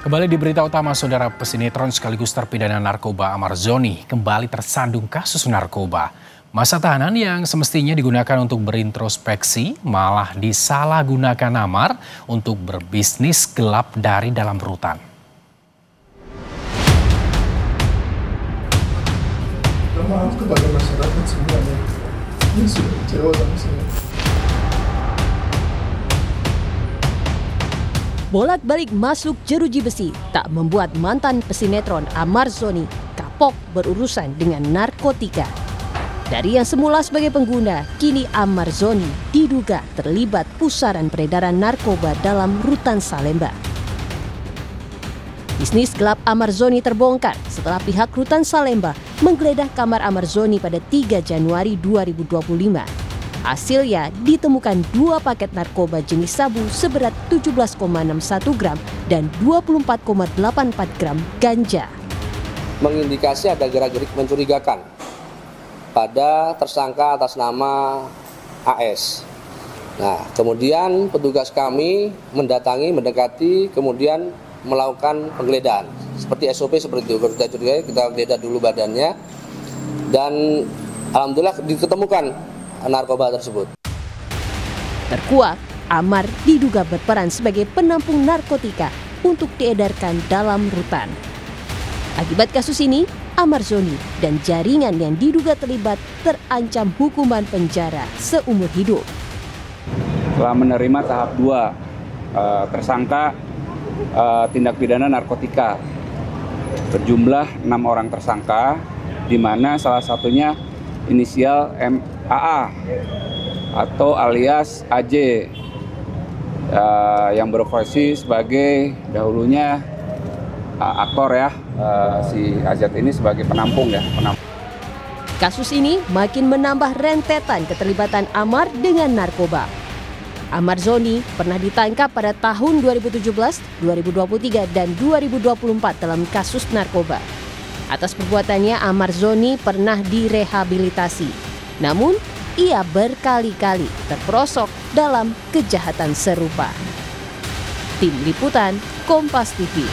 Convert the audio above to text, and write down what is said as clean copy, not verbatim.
Kembali di berita utama, saudara, pesinetron sekaligus terpidana narkoba Amar Zoni kembali tersandung kasus narkoba. Masa tahanan yang semestinya digunakan untuk berintrospeksi malah disalahgunakan Amar untuk berbisnis gelap dari dalam rutan. Maaf kepada masyarakat semuanya yang sudah kecewa sama saya. Bolak-balik masuk jeruji besi tak membuat mantan pesinetron Amar Zoni kapok berurusan dengan narkotika. Dari yang semula sebagai pengguna, kini Amar Zoni diduga terlibat pusaran peredaran narkoba dalam rutan Salemba. Bisnis gelap Amar Zoni terbongkar setelah pihak rutan Salemba menggeledah kamar Amar Zoni pada 3 Januari 2025. Hasilnya ditemukan 2 paket narkoba jenis sabu seberat 17,61 gram dan 24,84 gram ganja. Mengindikasi ada gerak-gerik mencurigakan pada tersangka atas nama AS. Nah, kemudian petugas kami mendekati, kemudian melakukan penggeledahan. Seperti SOP seperti itu, kita geledah dulu badannya dan alhamdulillah diketemukan narkoba tersebut. Terkuak, Amar diduga berperan sebagai penampung narkotika untuk diedarkan dalam rutan. Akibat kasus ini, Amar Zoni dan jaringan yang diduga terlibat terancam hukuman penjara seumur hidup. Telah menerima tahap 2 tersangka tindak pidana narkotika berjumlah 6 orang tersangka, di mana salah satunya inisial MAA atau alias AJ yang berprofesi sebagai dahulunya aktor ya, si Azat ini sebagai penampung ya. Kasus ini makin menambah rentetan keterlibatan Amar dengan narkoba. Amar Zoni pernah ditangkap pada tahun 2017, 2023, dan 2024 dalam kasus narkoba. Atas perbuatannya, Amar Zoni pernah direhabilitasi. Namun, ia berkali-kali terperosok dalam kejahatan serupa. Tim Liputan, Kompas TV.